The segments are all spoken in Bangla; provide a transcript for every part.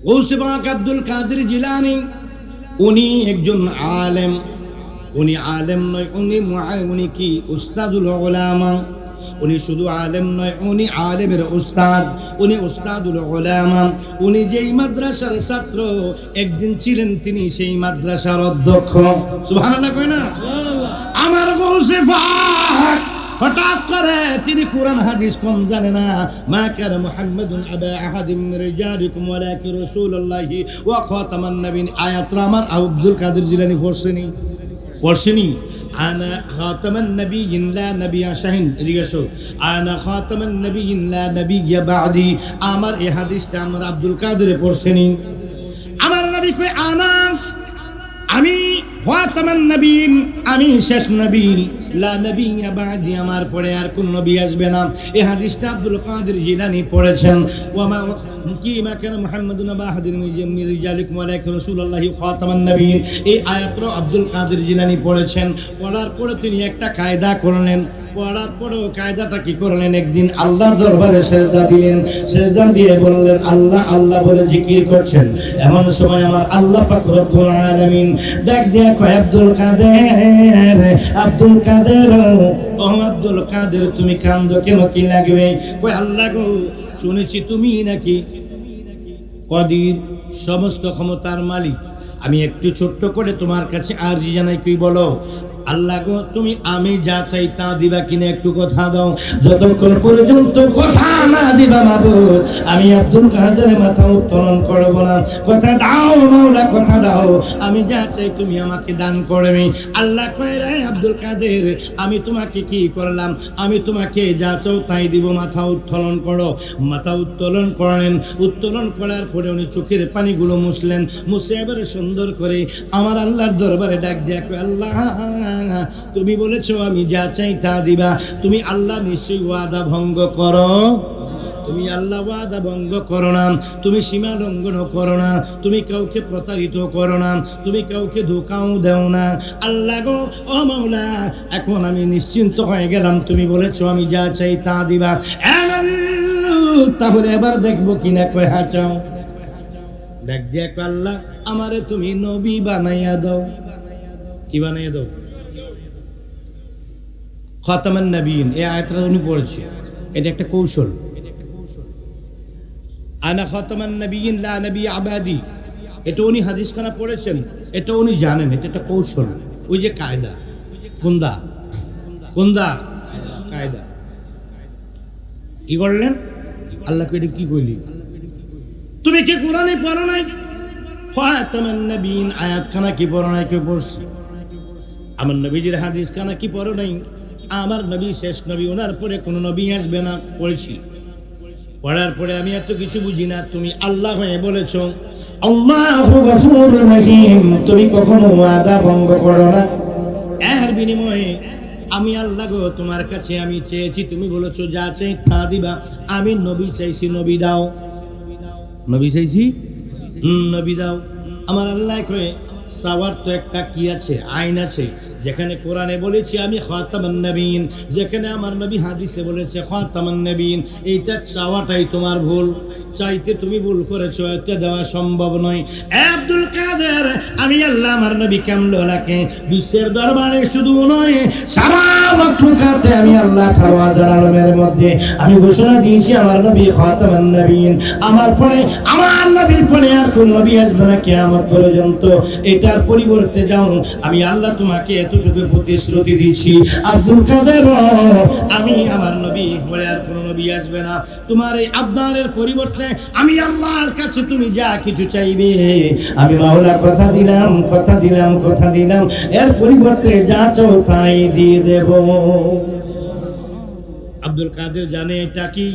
গৌসে পাক আব্দুল কাদের জিলানী উনি একজন আলেম। উনি আলেম নয়, উনি কি উস্তাদুল উলামা। উনি শুধু আলেম নয়, উনি আলেমের উস্তাদ, উনি উস্তাদুল উলামা। উনি যেই মাদ্রাসার ছাত্র একদিন ছিলেন তিনি সেই মাদ্রাসার অধ্যক্ষ। সুবহানাল্লাহ কয় না? আমার গৌসে পাক হঠাৎ করে তিনি কোরআন হাদিস কম জানে না। মা কানা মুহাম্মাদুন আবা আহাদিম মিন রিজালিকুম ওয়ালাকিন রাসূলুল্লাহি ওয়া খাতামান নবিয়্যিন। আয়াতটা আমার আব্দুল কাদের জিলানী পড়ছেনি। আনা খাতামান নবিয়্যিন লা নবিয়্যা শাহিন। এদিকে আসো। আনা খাতামান নবিয়্যিন লা নবিয়্যা বাদি। আমার এই হাদিসটা আমার আব্দুল কাদের পড়ছেনি। আমার নবী কই আমি খাতামান নবিয়্যিন, আমি শেষ নবী, লা নবিয়্যা বাদি, আমার পরে আর কোন নবী আসবে না। এই হাদিসটা আব্দুল কাদের জিলানী পড়েছেন। ওয়া মা কানা মুহাম্মাদুন আবা আহাদিন মিন রিজালিকুম ওয়ালাকিন রাসূলুল্লাহি খাতামান নবিয়্যিন। এই আয়াতটা আব্দুল কাদের জিলানী পড়েছেন। পড়ার পরে তিনি একটা কায়দা করলেন। পড়ার পরেও কায়দাটা কি করলেন, একদিন আল্লাহর দরবারে সেজদা দিলেন। সেজদা দিয়ে বললেন আল্লাহ আল্লাহ বলে জিকির করছেন। এমন সময় আমার আল্লাহ পাক রব্বুল আলামিন ডাক দিয়ে কয় আব্দুল কাদের, ও আব্দুল কাদের তুমি কান্দো কেন, কি লাগবে? কয় আল্লাহ গো, শুনেছি তুমি নাকি কদির, সমস্ত ক্ষমতার মালিক। আমি একটু ছোট্ট করে তোমার কাছে আরজি জানাই, কি বলো? আল্লাহ গো, তুমি আমি যা চাই তা দিবা কিনা একটু কথা দাও। যতক্ষণ পর্যন্ত কথা না দিবা মাবুদ, আমি আব্দুল কাদের মাথা উত্তোলন করব না। কথা দাও মাওলা, কথা দাও, আমি যা চাই তুমি আমাকে দান করবে। আল্লাহ কয় রে আব্দুল কাদের, আমি তোমাকে কি করলাম? আমি তোমাকে যা চাও তাই দিব, মাথা উত্তোলন করো। মাথা উত্তোলন করলেন। উত্তোলন করার পরে উনি চোখের পানিগুলো মুছলেন। মুছে এবারে সুন্দর করে আমার আল্লাহর দরবারে ডাক দিয়া কয় আল্লাহ, তুমি বলেছো আমি যা চাই তা দিবা। তুমি আল্লাহ নিশ্চয়ই ওয়াদা ভঙ্গ করো। তুমি আল্লাহ ওয়াদা ভঙ্গ করো না, তুমি সীমা লঙ্ঘন করো না, তুমি কাউকে প্রতারিত করো না, তুমি কাউকে ধোঁকাও দেও না। আল্লাহ গো, ও মাওলা, এখন আমি নিশ্চিন্ত হয়ে গেলাম, তুমি বলেছো আমি যা চাই তা দিবা। তাহলে এবার দেখবো কিনা। কয় হ্যাঁ চাও। দেখ দেখ আল্লাহ, আমারে তুমি নবী বানাইয়া দাও। কি বানাইয়া দাও? খাতামান নবিয়্যিন, এই আয়াতটা উনি পড়েছে। এটা একটা কৌশল। আনা খাতামান নবিয়্যিন লা নবিয়্যা আবাদি, এটা উনি হাদিসখানা পড়েছেন, এটা উনি জানেন। এটা একটা কৌশল। ওই যে কায়দা, কুন্দা কায়দা। কি করলেন? আল্লাহকে এটা কি কইলি? তুমি কি কোরআনে পড়ো নাই? খাতামান নবিয়্যিন আয়াতখানা কি পড়ো নাই? কে পড়ছে? আমার নবীজির হাদিসখানা কি পড়ো নাই? আমার নবী শেষ নবী, ওনার পরে কোনো নবী আসবে না। পড়েছি। পড়ার পরে আমি এত কিছু বুঝি না, তুমি আল্লাহ হয়ে বলেছো আল্লাহু গফুরুর রহিম, তুমি কখনো ওয়াদা ভঙ্গ করো না। এর বিনিময়ে আমি আল্লাহ গো, তোমার কাছে আমি চেয়েছি, তুমি বলেছো যা চাই তা দিবা। আমি নবী চাইছি, নবী দাও। নবী চাইছি, নবী দাও। আমার আল্লাহ কয়ে চাওয়ার তো একটা কি আছে, আইন আছে। যেখানে কোরআনে বলেছি আমি খাতামান নবিয়্যিন, যেখানে আমার নবী হাদিসে বলেছে খাতামান নবিয়্যিন, এইটা চাওয়াটাই তোমার ভুল। চাইতে তুমি ভুল করেছো, এটা দেওয়া সম্ভব নয়। আব্দুল কাদের, আমি আল্লাহ আমার নবী কামলুলাকে বিশ্বের দরবারে শুধু নয়, সারা মাখলুকাতে আমি আল্লাহ 18,000 আলমের মধ্যে আমি ঘোষণা দিয়েছি আমার নবী খাতামান নবিয়্যিন। আমার পরে, আমার নবীর পরে আর কোন নবী আসবে না কিয়ামত পর্যন্ত। এটার পরিবর্তে যাও, আমি আল্লাহ তোমাকে এতটুকু প্রতিশ্রুতি দিচ্ছি আব্দুল কাদের, আমি আমার নবী পরে আর কোন নবী আসবে না। তোমার এই আবদারের পরিবর্তে আমি আল্লাহর কাছে তুমি যা কিছু চাইবে, আমি মাওলা কথা দিলাম, কথা দিলাম, কথা দিলাম, এর পরিবর্তে যা চাও তাই দিয়ে দেব। আব্দুল কাদের জানে এটা কি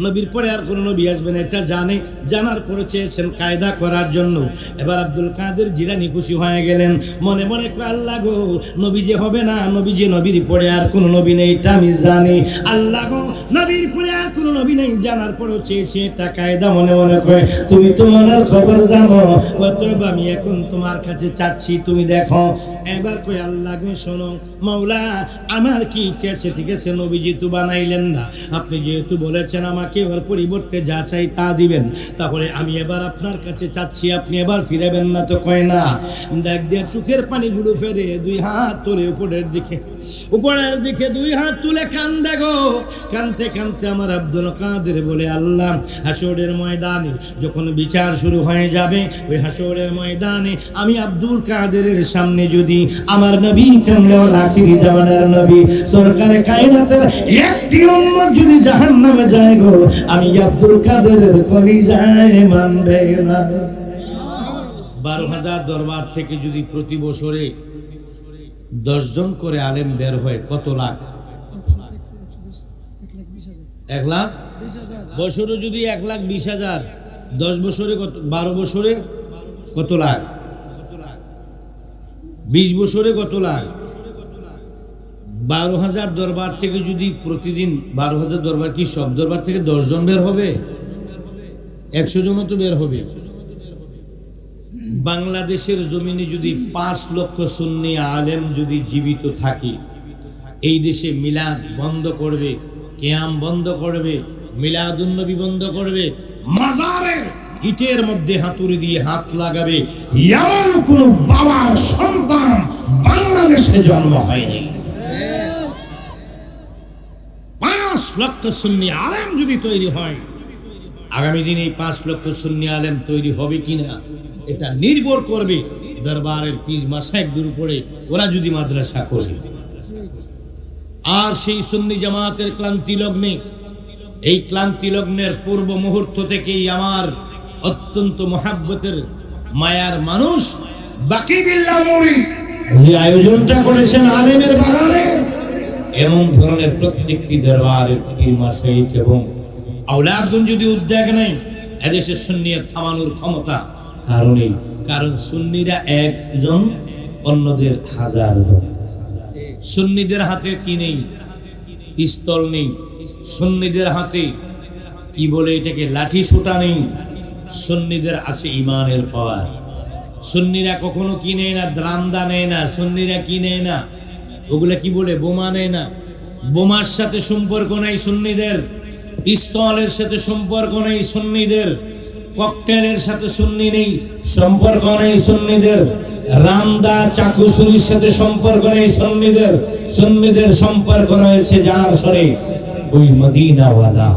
নবীর পরে আর কোন নবী আসবে না, এটা জানে। জানার পরে চেয়েছেন কায়দা করার জন্য। এবার আব্দুল কাদের জিলানী খুশি হয়ে গেলেন। মনে মনে আল্লাহ গো, নবী যে হবে না, নবী যে নবীর পরে আর কোন নবী নেই এটা আমি জানি। আল্লাহ গো, নবীর পরে আর কোন নবী নেই জানার পরেও চেয়েছে এটা কায়দা। মনে মনে কয় তুমি তো মনের খবর জানো, অতএব আমি এখন তোমার কাছে চাচ্ছি, তুমি দেখো। এবার কই আল্লাহ গো শোনো মাওলা, আমার কি ঠিক আছে, ঠিক আছে, নবীজি তো বানাইলেন ফিরাবেন না। আপনি যেহেতু বলেছেন আমাকে ওর পরিবর্তে যা চাই তা দিবেন, তাহলে আমি এবার আপনার কাছে চাচ্ছি, আপনি এবার ফিরাবেন না তো? কয় না। ডাক দিয়ে চোখের পানিগুলো ফেরে দুই হাত তুলে উপরের দিকে দুই হাত তুলে কান্দে গো। কানতে কানতে আমার আব্দুল কাদের বলে, আল্লাহ, হাসরের ময়দানে যখন বিচার শুরু হয়ে যাবে, ওই হাসরের ময়দানে আমি আব্দুল কাদেরের সামনে যদি আমার নবী কামলেওয়ালা আখিরি জামানার নবী সরকারে কায়নাতের একটি উম্মত যদি জাহান্নামে যায় গো, আমি আব্দুল কাদেরের কলিজায় মানবে না। 12,000 দরবার থেকে যদি প্রতি বছরে 10 জন করে আলেম বের হয়, কত লাখ? 1 লাখ। বছরে যদি 1,20,000, 10 বছরে কত? 12 বছরে কত লাখ? 20 বছরে কত লাখ? 12,000 দরবার থেকে যদি প্রতিদিন 12,000 দরবার, কি সব দরবার থেকে 10 জন বের হবে? 100 জনও তো বের হবে। বাংলাদেশের জমিনে যদি 5 লক্ষ সুন্নি আলেম যদি জীবিত থাকে, এই দেশে মিলাদ বন্ধ করবে, কিয়াম বন্ধ করবে, মিলাদুন্নবী বন্ধ করবে, মাজারের ইটের মধ্যে হাতুড়ি দিয়ে হাত লাগাবে, এমন কোন বাবার সন্তান বাংলাদেশে জন্ম হয়নি। 5 লক্ষ সুন্নি আলেম যদি তৈরি হয়, আগামী দিনে 5 লক্ষ সুন্নি আলেম তৈরি হবে কিনা এটা নির্ভর করবে দরবারের পীর মাশায়েখদের উপরে, ওরা যদি মাদ্রাসা করে। আর সেই সুন্নি জামাতের ক্লান্তি লগ্নে, এই ক্লান্তি লগ্নের পূর্ব মুহূর্ত থেকেই আমার অত্যন্ত মহাব্বতের মায়ার মানুষ বাকি বিল্লাহ নূরি যে আয়োজনটা করেছেন আলেমের বাগানে, এমন ধরনের প্রত্যেকটি দরবারের পীর মাশায়েখ এবং আওলাদগণ যদি উদ্যোগ নেয়, এদেশে সুন্নিয়ত থামানোর ক্ষমতা। কারণ সুন্নিরা একজন, অন্যদের 1000 জন। সুন্নিদের হাতে কি নেই? পিস্তল নেই। সুন্নিদের হাতে কি বলে এটাকে, লাঠি সোটা নেই। সুন্নিদের আছে ইমানের পাওয়ার। সুন্নিরা কখনো কি নেয় না? দ্রান্দা নেয় না। সুন্নিরা কি নেয় না? ওগুলা কি বলে, বোমা নেয় না। বোমার সাথে সম্পর্ক নাই সুন্নিদের, পিস্তলের সাথে সম্পর্ক নেই সুন্নিদের, ককটেলের সাথে সুন্নি নেই সম্পর্ক নেই সুন্নিদের, রামদা চাকু ছুরির সাথে সম্পর্ক নেই সুন্নিদের। সুন্নিদের সম্পর্ক রয়েছে যার সরে, ওই মদিনাওয়ালা,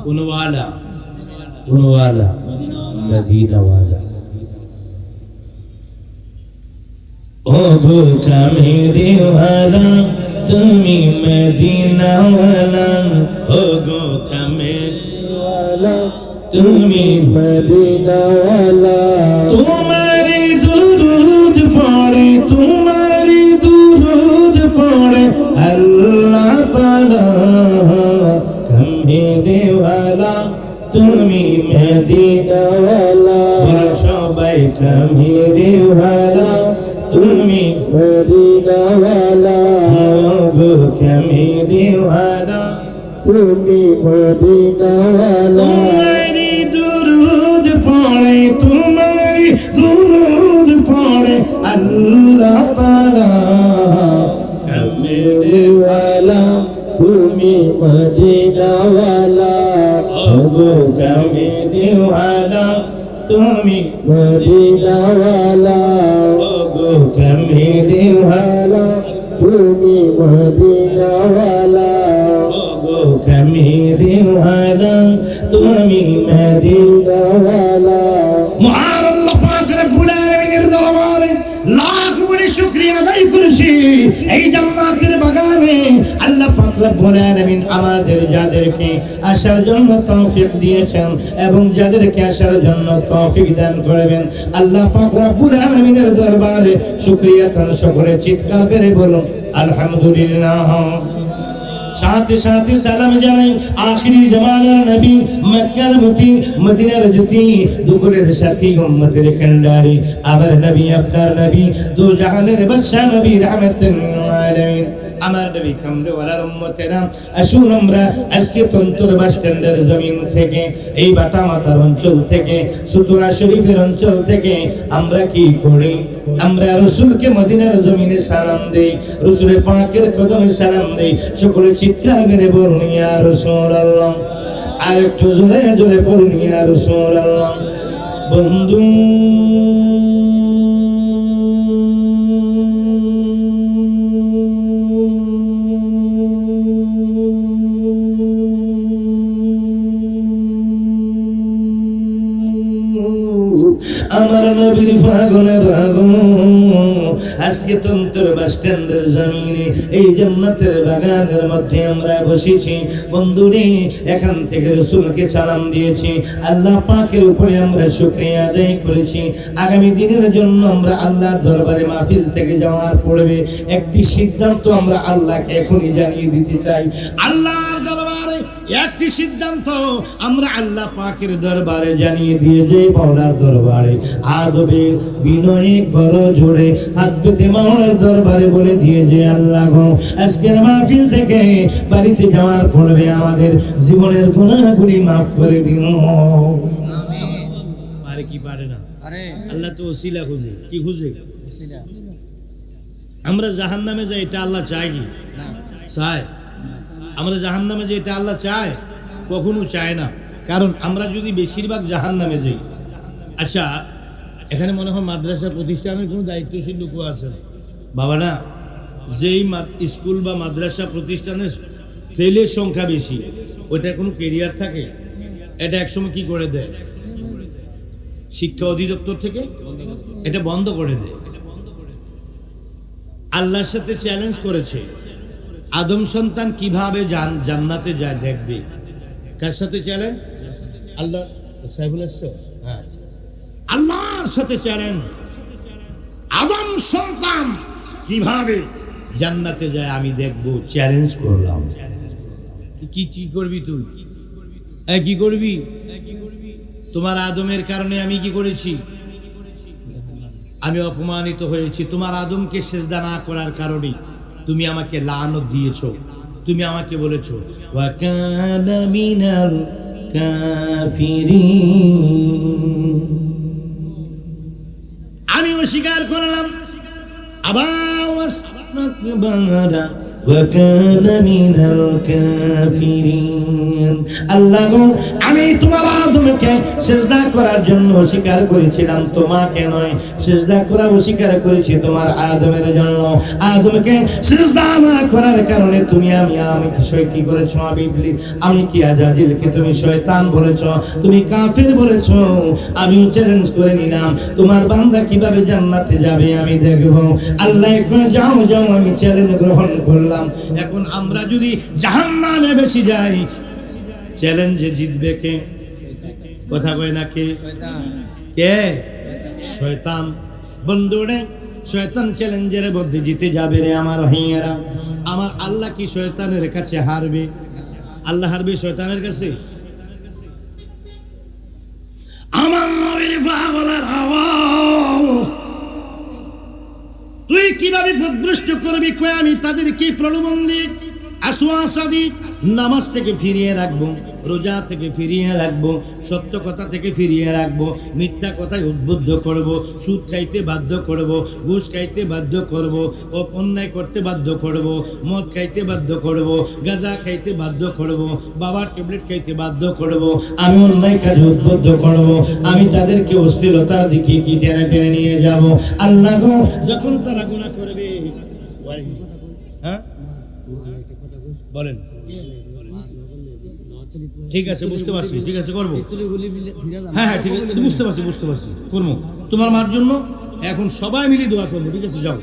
কোনওয়ালা মদিনাওয়ালা। ও গো কামেরিওয়ালা তুমি মদিনাওয়ালা, ও গো কামেরিওয়ালা তুমি মদিনাওয়ালা। তোমারি দুরুদ পড়ে, তোমারি দুরুদ পড়ে আল্লাহ তাআলা, কামেরিওয়ালা তুমি মদিনাওয়ালা। সবাই কামেরিওয়ালা তুমি মদিনাওয়ালা, গো কামেরিওয়ালা তুমি মদিনাওয়ালা। তোমারি দুরুদ পড়ে, তোমারি দুরুদ পড়ে আল্লাহ তাআলা, কামেরিওয়ালা তুমি মদিনাওয়ালা, গো কামেরিওয়ালা তুমি মদিনাওয়ালা, গো কামেরিওয়ালা তুমি মদিনাওয়ালা, গো কামেরিওয়ালা তুমি মদিনাওয়ালা। মহান আল্লাহ পাক রব্বুল আলামিনের দরবারে লাখ কোটি শুকরিয়া আদায় করেছি। এই জান্নাতের বাগানে আল্লাহ পাক রব্বুল আলামিন আমাদের যাদেরকে আসার জন্য তৌফিক দিয়েছেন এবং যাদেরকে আসার জন্য তৌফিক দান করবেন, আল্লাহ পাক রব্বুল আলামিনের দরবারে শুকরিয়া তার সকলে চিৎকার করে বলুন আলহামদুলিল্লাহ। সাথে সাথে সালাম জানাই আখিরি জামানার নবী, মক্কার মতি, মদিনার জ্যোতি, দুপুরের সাথী, উম্মতের খান্ডারি, আবার নবী আপনার নবী, দু জাহানের বাদশা নবী রাহমাতুল লিল আলামিন আমার নবী কামড়েওয়ালার উম্মতেরা, আসুন আমরা আজকে তন্তর বাস স্ট্যান্ডের জমিন থেকে, এই বাটা মাথার অঞ্চল থেকে, সুতুরা শরীফের অঞ্চল থেকে আমরা কি করি? আমরা রাসূলকে মদিনার জমিনে সালাম দেই, রাসূলের পাকের কদমে সালাম দেই। সকলে চিৎকার মেরে বলুন ইয়া রাসূলুল্লাহ। আর একটু জোরে জোরে বলুন ইয়া রাসূলুল্লাহ। বন্ধু আমার নবীর পাগলের আগো, আজকে তন্তর বাস স্ট্যান্ডের জমিনে এই জান্নাতের বাগানের মধ্যে আমরা বসেছি। বন্ধুরে, এখান থেকে রাসূলকে সালাম দিয়েছি, আল্লাহ পাকের উপরে আমরা শুকরিয়া আদায় করেছি। আগামী দিনের জন্য আমরা আল্লাহর দরবারে মাহফিল থেকে যাওয়ার পূর্বে একটি সিদ্ধান্ত আমরা আল্লাহকে এখনই জানিয়ে দিতে চাই। আল্লাহর দরবারে একটি সিদ্ধান্ত আমরা আল্লাহ পাকের দরবারে জানিয়ে দিয়ে যে মাওলার দরবারে আদবে বিনয়ে কর জোড়ে হাত পেতে মাওলার দরবারে বলে দিয়ে যে আল্লাহ গো, আজকের মাহফিল থেকে বাড়িতে যাওয়ার পূর্বে আমাদের জীবনের গুনাহগুলি মাফ করে দিন। আরে কি পারে না, আল্লাহ তো ওসিলা খুঁজে। কি খুঁজে? আমরা জাহান্নামে যাই, এটা আল্লাহ চায় কি? চায়। আমরা জাহান্নামে যাই, এটা আল্লাহ চায়? কখনো চায় না। কারণ আমরা যদি বেশিরভাগ জাহান্নামে যাই, আচ্ছা এখানে মনে হয় মাদ্রাসা প্রতিষ্ঠানের কোনো দায়িত্বশীল লোক আছেন বাবা না? যেই স্কুল বা মাদ্রাসা প্রতিষ্ঠানের ফেলের সংখ্যা বেশি, ওইটার কোনো কেরিয়ার থাকে? এটা একসময় কি করে দেয়? শিক্ষা অধিদপ্তর থেকে এটা বন্ধ করে দেয়। আল্লাহর সাথে চ্যালেঞ্জ করেছে, আদম সন্তান কিভাবে জান্নাতে যায় দেখবে। কার সাথে চ্যালেঞ্জ? আল্লাহ সাইফুল আসছো? হ্যাঁ, আল্লাহর সাথে চ্যালেঞ্জ, আদম সন্তান কিভাবে জান্নাতে যায় আমি দেখবো। চ্যালেঞ্জ করলাম। কি কি করবি তুই? কি করবি? তোমার আদমের কারণে আমি কি করেছি? আমি অপমানিত হয়েছি। তোমার আদমকে সিজদা না করার কারণে তুমি আমাকে লানত দিয়েছো। তুমি আমাকে বলেছো ওয়া কানা মিনাল কাফিরিন। আমি অস্বীকার করলাম। আবার ওয়াসতাকবারা ওয়া কানা মিনাল কাফিরিন। আল্লাহ গো, আমি তোমার আদমকে সিজদা করার জন্য অস্বীকার করেছিলাম, তোমাকে নয়। সিজদা করা অস্বীকার করেছি তোমার আদমের জন্য। আদমকে সিজদা না করার কারণে তুমি আমি কি করেছো? আমি ইবলিস, আমি কি আজাজিলকে তুমি শয়তান বলেছো, তুমি কাফের বলেছো। আমি চ্যালেঞ্জ করে নিলাম, তোমার বান্দা কিভাবে জান্নাতে যাবে আমি দেখবো। আল্লাহ এখন যাও যাও, আমি চ্যালেঞ্জ গ্রহণ করলাম। এখন আমরা যদি জাহান্নামে বেশি যাই, চ্যালেঞ্জে জিতবে কে? কথা কয় না কে? কে? শয়তান। বন্ধুরে, শয়তান চ্যালেঞ্জের মধ্যে জিতে যাবে রে আমার ভাইয়েরা। আমার আল্লাহ কি শয়তানের কাছে হারবে? আল্লাহ হারবে শয়তানের কাছে? আমার নবীর পাগলের আওয়াজ, তুই কিভাবে পথভ্রষ্ট করবি? কয় আমি তাদেরকে প্রলোভন দিই, আশওয়াসা দিই, নামাজ থেকে ফিরিয়ে রাখবো, রোজা থেকে ফিরিয়ে রাখবো, সত্য কথা থেকে ফিরিয়ে রাখবো, মিথ্যা কথায় উদ্বুদ্ধ করব, সুদ খাইতে বাধ্য করব, ঘুষ খাইতে বাধ্য করব, অন্যায় করতে বাধ্য করব, মদ খাইতে বাধ্য করব, গাঁজা খাইতে বাধ্য করব, বাবার ট্যাবলেট খাইতে বাধ্য করব, আমি অন্যায় কাজে উদ্বুদ্ধ করব, আমি তাদেরকে অশ্লীলতার দিকে কি টেনে টেনে নিয়ে যাব। আল্লাহ গো, যখন তারা গুনাহ করবে, হ্যাঁ বলেন, ঠিক আছে বুঝতে পারছি, ঠিক আছে করবো, হ্যাঁ হ্যাঁ ঠিক আছে বুঝতে পারছি করবো তোমার মার জন্য। এখন সবাই মিলে দোয়া করবো, ঠিক আছে? যাও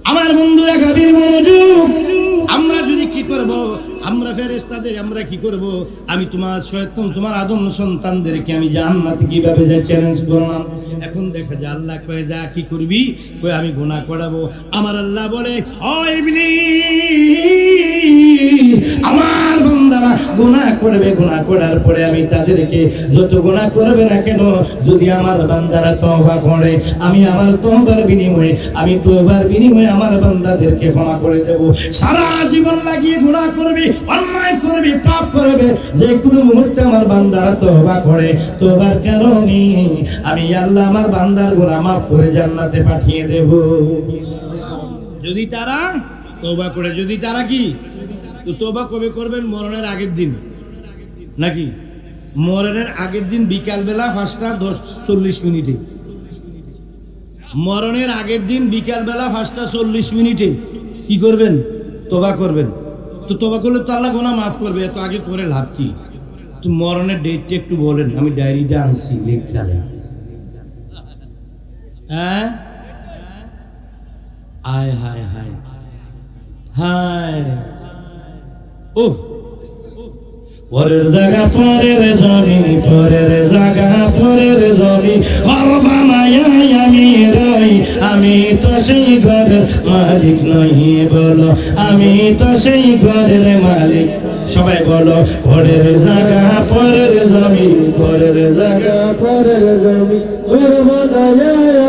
আমার বন্ধুরা, গভীর মনোযোগ। আমরা যদি কি করব, আমরা ফেরেশতাদের আমরা কি করব, আমি তোমার শয়তান তোমার আদম সন্তানদেরকে আমি জান্নাতে কিভাবে যা চ্যালেঞ্জ করলাম। এখন দেখা যায় আল্লাহ কয়ে যা কি করবি, কয়ে আমি গুনাহ করাবো। আমার আল্লাহ বলে ও ইবলিস, আমার বান্দারা গুনাহ করবে, গুনাহ করার পরে আমি তাদেরকে যত গুনাহ করবে না কেন, যদি আমার বান্দারা তওবা করে আমি আমার তওবার বিনিময়ে আমার বান্দাদেরকে ক্ষমা করে দেব। সারা জীবন লাগিয়ে গুনাহ করবে, অন্যায় করবে, পাপ করবে, যে কোনো মুহূর্তে আমার বান্দারা তওবা করে, তওবার কারণে আমি আল্লাহ আমার বান্দার গুনাহ মাফ করে জান্নাতে পাঠিয়ে দেব। যদি তারা তওবা করে, যদি তারা কি, তো তওবা কবে করবেন? মরণের আগের দিন, নাকি মরণের আগের দিন বিকালবেলা 5:40 মরণের আগের দিন বিকালবেলা 5:40 কি করবেন? তওবা করবেন। তো তওবা করলে তো আল্লাহ গুনাহ মাফ করবে, এত আগে করে লাভ কি? তো মরণের ডেটটা একটু বলেন, আমি ডায়েরিটা আনছি লেখালে। হ্যাঁ, হায় হায় হায় হায়, ওহ, পরের জায়গা পরের জমি, পরের জায়গা পরের জমি, ঘর বানায় আমি রই, আমি তো সেই ঘরের মালিক নই, বলো আমি তো সেই ঘরের মালিক। সবাই বলো, পরের জায়গা পরের জমি, পরের জায়গা পরের জমি, ঘর বানায়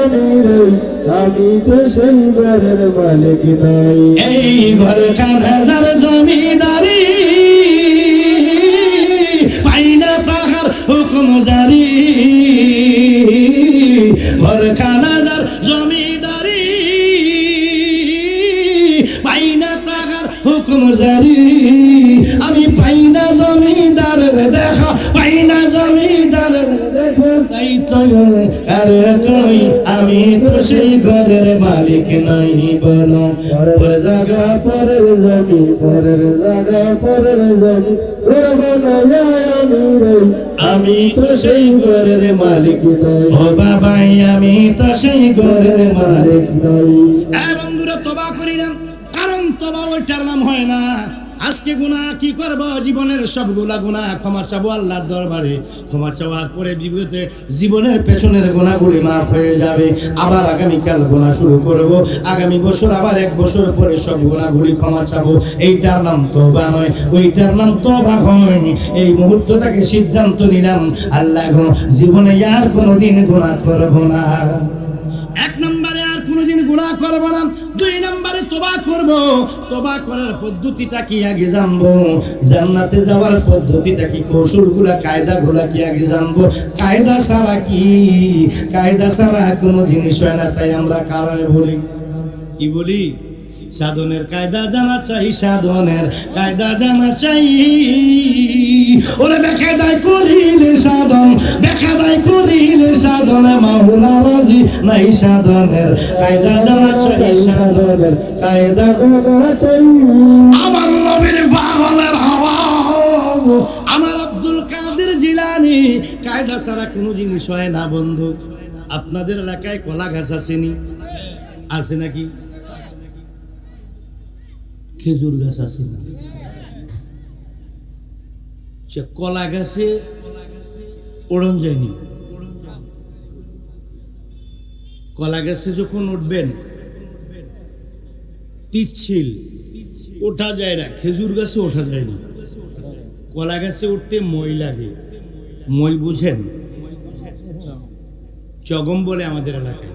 আমি রই, আমি তো সেই ঘরের মালিক নই। এই ঘর খানার জমিদারি পাইনা তাহার হুকুম জারি, ঘর খানার জমিদারি পাইনা তাহার হুকুম জারি, আমি পাইনা জমিদারের দেখা, পাইনা জমিদারের দেখা, তাই তো আর কই আমি তো সেই ঘরের মালিক নই, বলো পরের জায়গা পরের জমি, পরের জায়গা পরের জমি, ঘর বানায় আমি রই, আমি তো সেই ঘরের মালিক নই, ও বাবাই আমি তো সেই ঘরের মালিক নই। বন্ধুরা, তওবা করি না, কারণ তওবা ওইটার নাম হয় না। আজকে গুনাহ কি করব, জীবনের সবগুলা গুনাহ ক্ষমা চাবো আল্লাহর দরবারে, ক্ষমা চাওয়ার পরে বিগতে জীবনের পেছনের গুনাহগুলি মাফ হয়ে যাবে। আবার আগামীকাল গুনাহ শুরু করব, আগামী বছর আবার 1 বছর পরে সব গুনাহগুলি ক্ষমা চাবো। এইটার নাম তওবা নয়, ওইটার নাম তওবা হয়। এই মুহূর্তটাকে সিদ্ধান্ত নিলাম, আল্লাহ গো জীবনে আর কোনোদিন গুনাহ করব না। 1 নম্বরে আর কোনোদিন গুনাহ করব না। 2 নম্বরে তওবা করব। তওবা করার পদ্ধতিটা কি আগে জানবো, জান্নাতে যাওয়ার পদ্ধতিটা কি, কৌশলগুলা কায়দাগুলা কি আগে জানবো। কায়দা ছাড়া কি, কায়দা ছাড়া কোনো জিনিস হয় না। তাই আমরা কারণে বলি, কি বলি, সাধনের কায়দা জানা চাই, সাধনের কায়দা জানা চাই। ওরে বেকায়দায় করিলে সাধন, বেকায়দায় করিলে সাধন, মাওলা রাজি নাই, সাধনের কায়দা জানা চাই, সাধনের কায়দা জানা চাই। আমার নবীর পাগলের হাওয়া, আমার আব্দুল কাদের জিলানী, কায়দা ছাড়া কোনো জিনিস হয় না। বন্ধু, আপনাদের এলাকায় কলা গাছ আসেনি? আছে নাকি? খেজুর গাছ আছে না? কলা গাছে ওড়ন যায়নি। কলা গাছে যখন উঠবেন পিচ্ছিল, ওঠা যায় না। খেজুর গাছে ওঠা যায় না। কলা গাছে উঠতে মই লাগে। মই বুঝেন? চগম বলে আমাদের এলাকায়।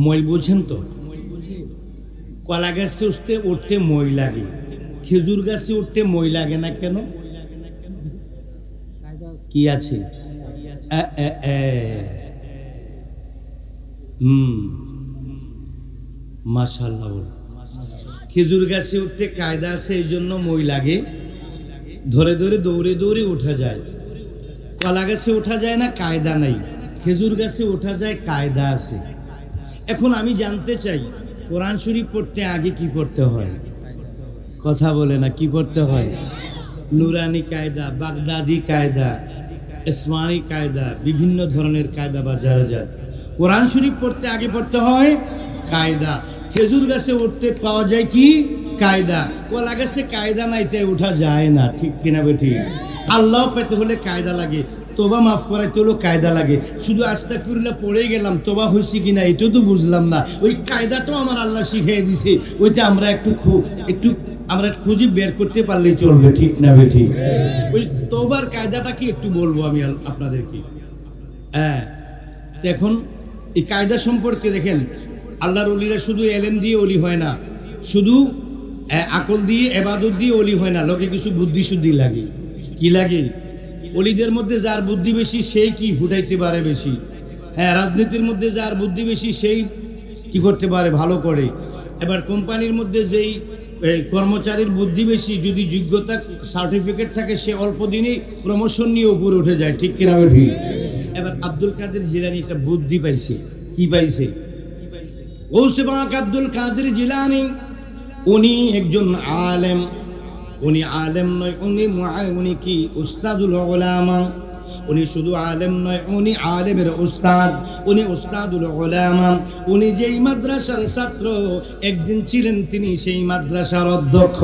মই বুঝেন তো? কলা গাছে উঠতে মই লাগে, খেজুর গাছে উঠতে মই লাগে না কেন? কি আছে? মাশাআল্লাহ। খেজুর গাছে উঠতে কায়দা আছে, এই জন্য মই লাগে, ধরে ধরে দৌড়ে দৌড়ে ওঠা যায়। কলা গাছে ওঠা যায় না, কায়দা নাই। খেজুর গাছে ওঠা যায়, কায়দা আছে। এখন আমি জানতে চাই, কোরআন শরীফ পড়তে আগে কি পড়তে হয়? কথা বলে না, কি পড়তে হয়? নুরানি কায়দা, বাগদাদি কায়দা, ইসমানি কায়দা, বিভিন্ন ধরনের কায়দা বা জারাজাত। কোরআন শরীফ পড়তে আগে পড়তে হয় কায়দা। খেজুর গাছে উঠতে পাওয়া যায় কি? কায়দা কলা গাছে কায়দা নাইতে উঠা যায় না, ঠিক কিনা বেঠি? আল্লাহ পেতে হলে কায়দা লাগে, তোবা মাফ করাইতে হলো কায়দা লাগে। শুধু আস্তাগফিরুল্লাহ পড়ে গেলাম, তোবা হয়েছে কিনা এটাও তো বুঝলাম না। ওই কায়দাটাও আমার আল্লাহ শিখিয়ে দিছে, ওইটা আমরা একটু আমরা খুঁজে বের করতে পারলেই চলবে, ঠিক না বেঠি? ওই তোবার কায়দাটা কি একটু বলবো আমি আপনাদেরকে। হ্যাঁ, এখন এই কায়দা সম্পর্কে দেখেন, আল্লাহর ওলিরা শুধু এলেম দিয়ে ওলি হয় না, শুধু আকল দিয়ে ইবাদত দিয়ে ওলি হয় না, লোকে কিছু বুদ্ধি শুদ্ধি লাগে। কি লাগে? ওলিদের মধ্যে যার বুদ্ধি বেশি সেই কি ফুটাইতে পারে বেশি। হ্যাঁ, রাজনীতির মধ্যে যার বুদ্ধি বেশি সেই কি করতে পারে, ভালো করে। এবার কোম্পানির মধ্যে যেই কর্মচারীর বুদ্ধি বেশি, যদি যোগ্যতা সার্টিফিকেট থাকে, সে অল্প দিনেই প্রমোশন নিয়ে উপরে উঠে যায়, ঠিক কিনা ঠিক? এবার আব্দুল কাদের জিলানী একটা বুদ্ধি পাইছে। কি পাইছে? গৌসে পাক আব্দুল কাদের জিলানী উনি একজন আলেম। উনি আলেম নয়, উনি কি উস্তাদুল উলামা। উনি শুধু আলেম নয়, উনি আলেমের উস্তাদ, উনি উস্তাদুল উলামা। উনি যেই মাদ্রাসার ছাত্র, একদিন ছিলেন তিনি সেই মাদ্রাসার অধ্যক্ষ।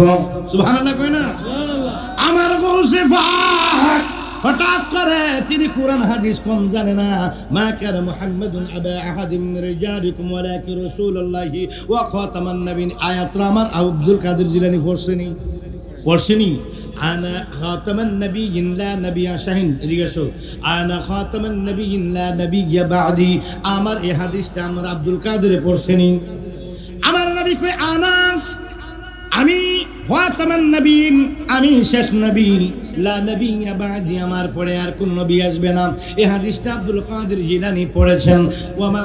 সুবহানাল্লাহ কয় না? আমার গৌসে পাক হঠাৎ করে তিনি কোরআন হাদিস কম জানে না। মা কানা মুহাম্মাদুন আবা আহাদিম মিন রিজালিকুম ওয়ালাকিন রাসূলুল্লাহি ওয়া খাতামান নাবিয়্যিন। আয়াতটা আমার আব্দুল কাদের জিলানী পড়ছেনি। আনা খাতামান নাবিয়্যিন লা নাবিয়্যা শাহিন, এদিকে আসো। আনা খাতামান নাবিয়্যিন লা নাবিয়্যা বা'দি। আমার এই হাদিসটা আমার আব্দুল কাদের পড়ছেনি। আমার নবী কই আমি খাতামান নাবিয়্যিন, আমি শেষ নবী, লা নাবিয়্যা বা'দি, আমার পরে আর কোন নবী আসবে না। এই হাদিসটা আব্দুল কাদের জিলানী পড়েছেন। ওয়া মা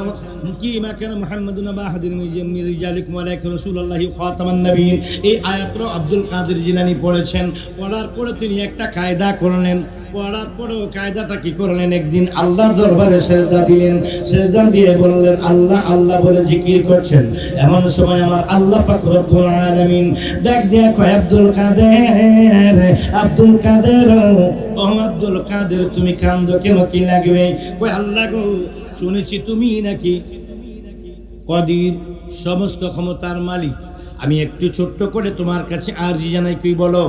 কানা মুহাম্মাদুন আবা আহাদিন মিন রিজালিকুম ওয়ালাকিন রাসূলুল্লাহি খাতামান নাবিয়্যিন। এই আয়াতটা আব্দুল কাদের জিলানী পড়েছেন। পড়ার পরে তিনি একটা কায়দা করলেন। পড়ার পরেও কায়দাটা কি করলেন, একদিন আল্লাহর দরবারে সেজদা দিলেন। সেজদা দিয়ে বললেন আল্লাহ আল্লাহ বলে জিকির করছেন। এমন সময় আমার আল্লাহ পাক রব্বুল আলামিন ডাক দিয়ে কয়, আব্দুল কাদের, ও আব্দুল কাদের, তুমি কান্দো কেন, কি লাগবে? কয়, আল্লাহ গো, শুনেছি তুমি নাকি কদির, সমস্ত ক্ষমতার মালিক। আমি একটু ছোট্ট করে তোমার কাছে আরজি জানাই, কি বলো?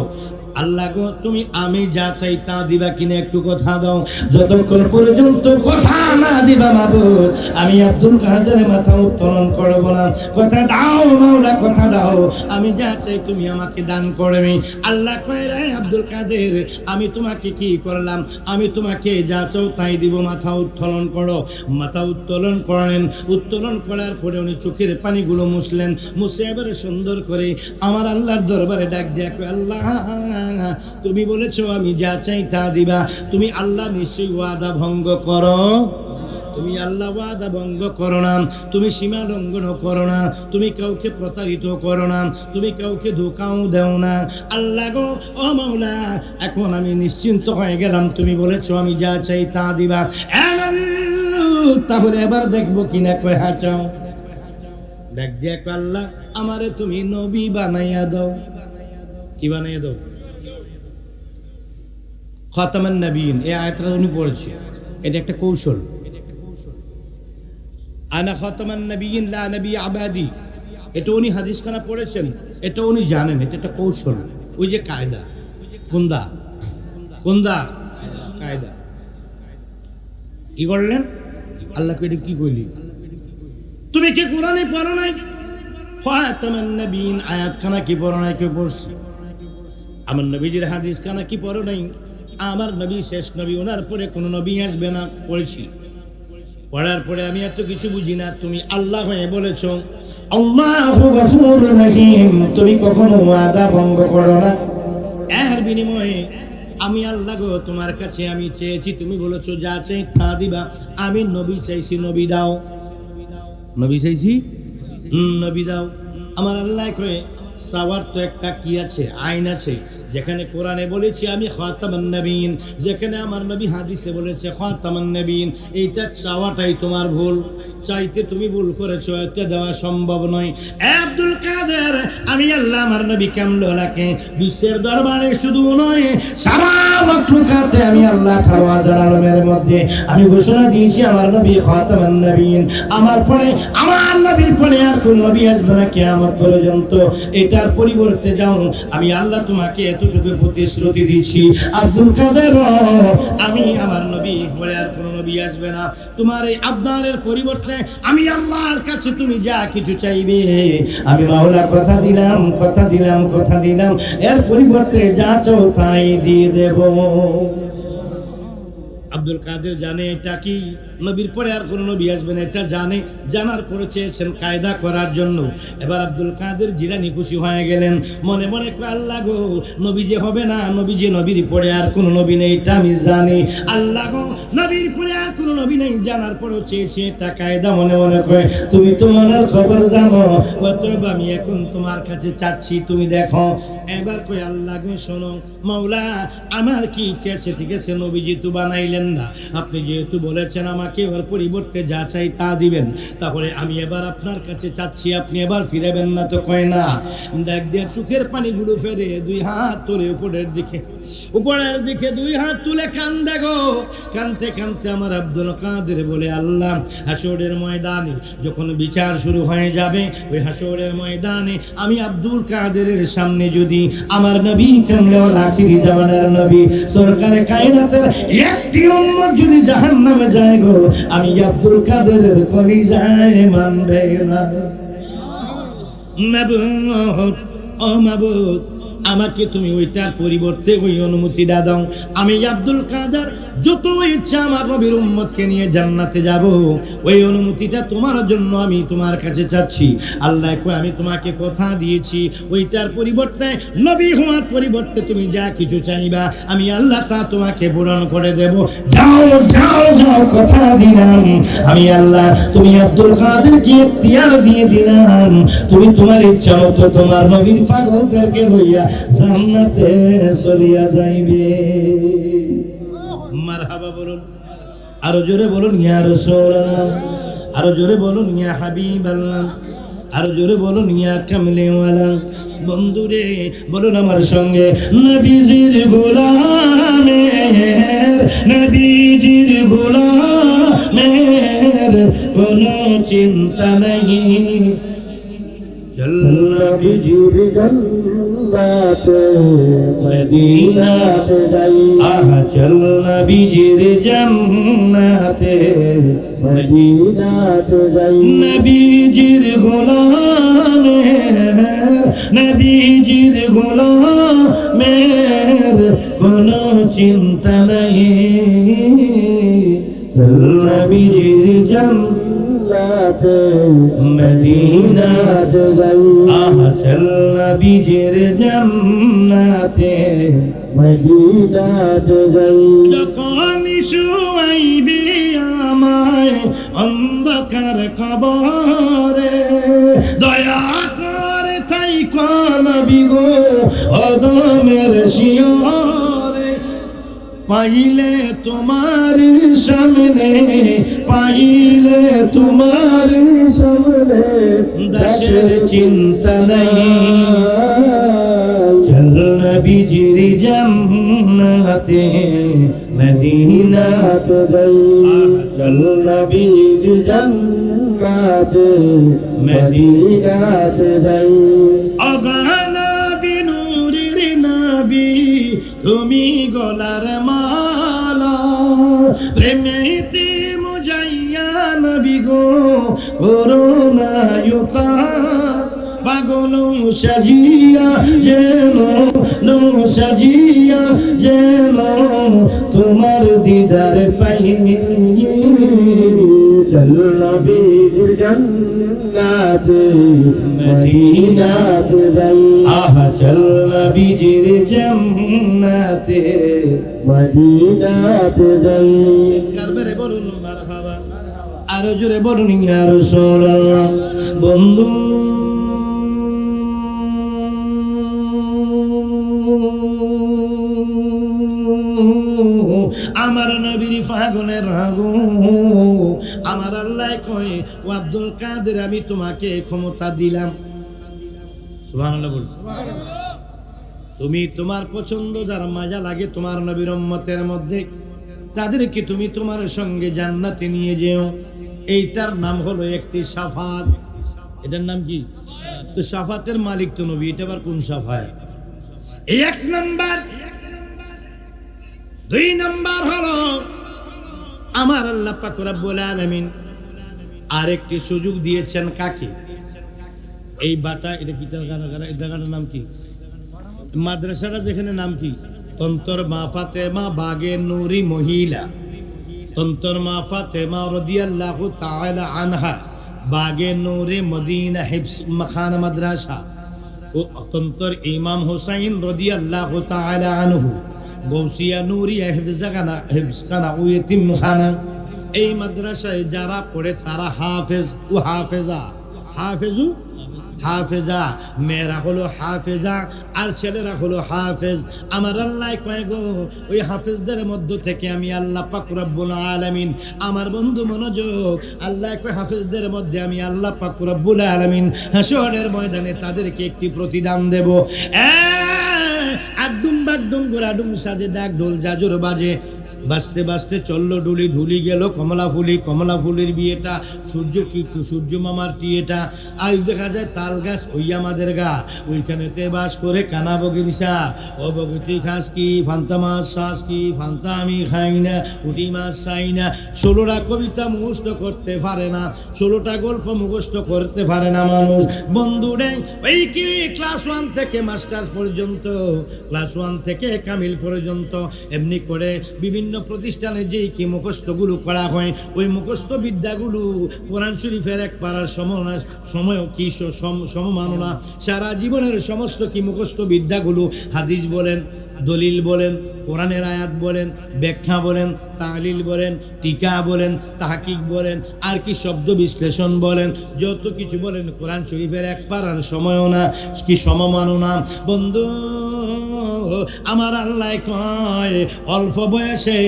আল্লাহ গো, তুমি আমি যা চাই তা দিবা কিনা একটু কথা দাও। যতক্ষণ পর্যন্ত কথা না দিবা মাবুদ, আমি আব্দুল কাদের মাথা উত্তোলন করব না। কথা দাও মাওলা, কথা দাও, আমি যা চাই তুমি আমাকে দান করবে। আল্লাহ কয়, রে আব্দুল কাদের, আমি তোমাকে কি করলাম? আমি তোমাকে যা চাও তাই দিব, মাথা উত্তোলন করো। মাথা উত্তোলন করলেন। উত্তোলন করার পরে উনি চোখের পানিগুলো মুছলেন। মুছে এবারে সুন্দর করে আমার আল্লাহর দরবারে ডাক দিয়া কয়, আল্লাহ, তুমি বলেছো আমি যা চাই তা দিবা। তুমি আল্লাহ নিশ্চয়ই ওয়াদা ভঙ্গ করো। তুমি আল্লাহ ওয়াদা ভঙ্গ করো না, তুমি সীমা লঙ্ঘন করো না, তুমি কাউকে প্রতারিত করো না, তুমি কাউকে ধোঁকাও দেও না। আল্লাহ গো, ও মাওলা, এখন আমি নিশ্চিন্ত হয়ে গেলাম, তুমি বলেছো আমি যা চাই তা দিবা। তাহলে এবার দেখবো কিনা। কয়, হ্যাঁ চাও। দেখ দেখ, আল্লাহ আমারে তুমি নবী বানাইয়া দাও। কি বানাইয়া দাও? খাতামান নাবিয়্যিন, এই আয়াতটা উনি পড়েছে। এটা একটা কৌশল। আনা খাতামান নাবিয়্যিন লা নাবিয়্যা আবাদি, এটা উনি হাদিসখানা পড়েছেন, এটা উনি জানেন, এটা একটা কৌশল। ওই যে কায়দা, কোনদা কায়দা। কি করলেন? আল্লাহকে এটা কি কইলি? তুমি কি কোরআনে পড়ো নাই? খাতামান নাবিয়্যিন আয়াতখানা কি পড়ো নাই? কে পড়ছে? আমার নবীজির হাদিসখানা কি পড়ো নাই? আমার নবী শেষ নবী, ওনার পরে কোনো নবী আসবে না, পড়েছি। পড়ার পরে আমি এত কিছু বুঝি না, তুমি আল্লাহ হয়ে বলেছো আল্লাহু গফুরুর রহিম, তুমি কখনো ওয়াদা ভঙ্গ করো না। এর বিনিময়ে আমি আল্লাহ গো, তোমার কাছে আমি চেয়েছি, তুমি বলেছো যা চাই তা দিবা। আমি নবী চাইছি, নবী দাও। নবী চাইছি, নবী দাও। আমার আল্লাহ কয়ে চাওয়ার তো একটা কি আছে, আইন আছে। যেখানে কোরআনে বলেছি আমি খাতামান নাবিয়্যিন, যেখানে আমার নবী হাদিসে বলেছে খাতামান নাবিয়্যিন, এইটা চাওয়াটাই তোমার ভুল। চাইতে তুমি ভুল করেছো, এতে দেওয়া সম্ভব নয়। আব্দুল কাদের, আমি আল্লাহ আমার নবী কামলুল্লাহকে বিশ্বের দরবারে শুধু নয় সারা মাখলুকাতে আমি আল্লাহ 18,000 আলমের মধ্যে আমি ঘোষণা দিয়েছি আমার নবী খাতামুন নবীন, আমার পরে আমার নবীর পরে আর কোন নবী আসবে না কিয়ামত পর্যন্ত। এটার পরিবর্তে যাও আমি আল্লাহ তোমাকে এতটুকু প্রতিশ্রুতি দিচ্ছি আব্দুল কাদের, আমি আমার নবী পরে আর কোন নবী আসবে না। তোমার এই আবদারের পরিবর্তে আমি আল্লাহর কাছে তুমি যা কিছু চাইবে আমি মাওলা কথা দিলাম, কথা দিলাম, কথা দিলাম, এর পরিবর্তে যা চাও তাই দিয়ে দেব। আব্দুল কাদের জানে এটা কি নবীর পরে আর কোন নবী আসবে না, এটা জানে। জানার পরে চেয়েছেন কায়দা করার জন্য। এবার আব্দুল কাদের জিলানী খুশি হয়ে গেলেন, মনে মনে কয় আল্লাহ গো নবী যে হবে না, নবী যে নবীর পরে আর কোন নবী নেই এটা আমি জানি। আল্লাহ গো নবীর পরে আর কোন নবী নেই জানার পরেও চেয়েছে এটা কায়দা। মনে মনে কয় তুমি তো মনের খবর জানো, অতএব আমি এখন তোমার কাছে চাচ্ছি তুমি দেখো। এবার কই আল্লাহ গো শোনো মাওলা আমার কি আছে, ঠিক আছে নবীজি তো বানাইলেন না, আপনি যেহেতু বলেছেন আমাকে ওর পরিবর্তে যা চাই তা দিবেন, তাহলে আমি এবার আপনার কাছে চাচ্ছি, আপনি এবার ফিরাবেন না তো? কয় না। দেখ দিয়ে চোখের পানিগুলো ফেরে দুই হাত তুলে উপরের দিকে দুই হাত তুলে কান্দে গো। কানতে কানতে আমার আব্দুল কাদের বলে আল্লাহ হাসরের ময়দানে যখন বিচার শুরু হয়ে যাবে, ওই হাসরের ময়দানে আমি আব্দুল কাদেরের সামনে যদি আমার নবী কামলেওয়ালা আখিরি জামানার নবী সরকারে কায়নাতের একটি উম্মত যদি জাহান্নামে যায় গো, আমি আব্দুল কাদেরের কলিজায় মানবে না। মাবুদ ও মাবুদ আমাকে তুমি ওইটার পরিবর্তে ওই অনুমতিটা দাও, আমি আব্দুল কাদের যত ইচ্ছা আমার নবীর উম্মতকে নিয়ে জান্নাতে যাব, ওই অনুমতিটা তোমার জন্য আমি তোমার কাছে চাচ্ছি। আল্লাহ কয় আমি তোমাকে কথা দিয়েছি ওইটার পরিবর্তে নবী হওয়ার পরিবর্তে তুমি যা কিছু চাইবা আমি আল্লাহ তা তোমাকে পূরণ করে দেব। যাও যাও যাও কথা দিলাম আমি আল্লাহ, তুমি আব্দুল কাদেরকে ইখতিয়ার দিয়ে দিলাম, তুমি তোমার ইচ্ছা মতো তোমার নবীর পাগলদেরকে লইয়া জান্নাতে চলিয়া যাইবে। মারহাবা বলুন, আরো জোরে বলুন ইয়া রাসূলুল্লাহ, আরো জোরে বলুন ইয়া হাবিবাল্লাহ, আরো জোরে বলুন ইয়া কামলিওয়ালা। বন্ধুরে বলুন আমার সঙ্গে নবীজির গোলামের, নবীজির গোলামের কোনো চিন্তা নাই। চল নবীজির জান্নাতে মদিনাতে যাই, আহা চল নবীজির জান্নাতে মদিনাতে যাই। নবীজির গোলামের, নবীজির গোলামের কোনো চিন্তা নাই। চল নবীজির জান্নাতে মদিনাতে যাই, আহা চল নবীজির জান্নাতে মদিনাতে যাই। যখন শুয়াইবি আমায় অন্ধকার কবরে, দয়া করে তাই নবী গো অদমের শিয়রে, পাইলে তোমার সামনে, পাইলে তোমার সামনে দাসের চিন্তা নাই। চল নবীজির জান্নাতে মদিনাতে যাই, চল নবীজির জান্নাতে মদিনাতে যাই। অগানা বিনুরের নবী তুমি গলার মালা, প্রেমেতে মুজাইয়া নবী গো করোনা উতার, পাগল সাজিয়া যেন সাজিয়া যেন তোমার দিদার পাই। চল নবীজির জান্নাতে মদিনাতে যাই, আহা চল নবীজির জান্নাতে মদিনাতে যাই। কারবারে বলুন মারহাবা, আরো জোরে বলুন ইয়া রাসূলুল্লাহ। বন্ধু আমার নবীর পাগলের রাগো, আমার আল্লাহ কয় ও আব্দুল কাদের আমি তোমাকে ক্ষমতা দিলাম, সুবহানাল্লাহ বল। তুমি তোমার পছন্দ যার মজা লাগে তোমার নবীর উম্মতের মধ্যে তাদেরকে তুমি তোমার সঙ্গে জান্নাতে নিয়ে যেও। এইটার নাম হলো একটি শাফাত। এটার নাম কি? তো শাফাতের মালিক তো নবী। এটা আবার কোন শাফাত? এই এক নাম্বার। দুই নাম্বার হলো আমার আল্লাহ পাক রব্বুল আলামিন আরেকটি সুযোগ দিয়েছেন কাকে? এই বাটা এটা কি এই জায়গাটার নাম কি? মাদ্রাসাটা যেখানে নাম কি? তন্তর মা ফাতেমা বাগে নুরি মহিলা। তন্তর মা ফাতেমা রাদিয়াল্লাহু তাআলা আনহা বাগে নুরে মদিনা হিফজ খানা মাদ্রাসা ও তন্তর ইমাম হুসাইন রাদিয়াল্লাহু তাআলা আনহু গৌসিয়া নুরিয়া হিফজখানা ও ইতিমখানা। এই মাদ্রাসায় যারা পড়ে তারা হাফেজ ও হাফেজা। হাফেজু হাফেজা, মেয়েরা হলো হাফেজা আর ছেলেরা হলো হাফেজ। আমার আল্লাহ কয় গো ওই হাফেজদের মধ্য থেকে আমি আল্লাহ পাক রব্বুল আলামিন, আমার বন্ধু মনোযোগ, আল্লাহ কয় হাফেজদের মধ্যে আমি আল্লাহ পাক রব্বুল আলামিন হাসরের ময়দানে তাদেরকে একটি প্রতিদান দেব। আডুম বাডুম গোরাডুম সাজে ডাক ঢোল জাজুর বাজে, বাজতে বাজতে চললো ডুলি, ঢুলি গেল কমলা ফুলি, কমলা ফুলির বিয়েটা, সূর্য কি সূর্য মামার টিয়েটা। আজ দেখা যায় তাল গাছ ওই আমাদের গা, ওইখানেতে বাস করে কানা বগিরিসা। ও বগিটি খাস কি, ফান্তা মাছ শ্বাস কি, ফান্তা আমি খাই না, উটি মাছ চাই না। 16টা কবিতা মুখস্থ করতে পারে না, 16টা গল্প মুখস্থ করতে পারে না মানুষ। বন্ধুরে ওই কি ক্লাস 1 থেকে মাস্টার্স পর্যন্ত, ক্লাস 1 থেকে কামিল পর্যন্ত এমনি করে বিভিন্ন প্রতিষ্ঠানে যেই কি মুখস্থগুলো করা হয়, ওই মুখস্থ বিদ্যাগুলো কোরআন শরীফের এক পারার সময় কি সমমাননা। সারা জীবনের সমস্ত কি মুখস্থ বিদ্যাগুলো, হাদিস বলেন, দলিল বলেন, কোরআনের আয়াত বলেন, ব্যাখ্যা বলেন, তালিল বলেন, টিকা বলেন, তাহকিক বলেন, আর কি শব্দ বিশ্লেষণ বলেন, যত কিছু বলেন কোরআন শরীফের এক পারার সময়ও না কি সমমাননা। বন্ধু আমার আল্লাহ কয় অল্প বয়সে,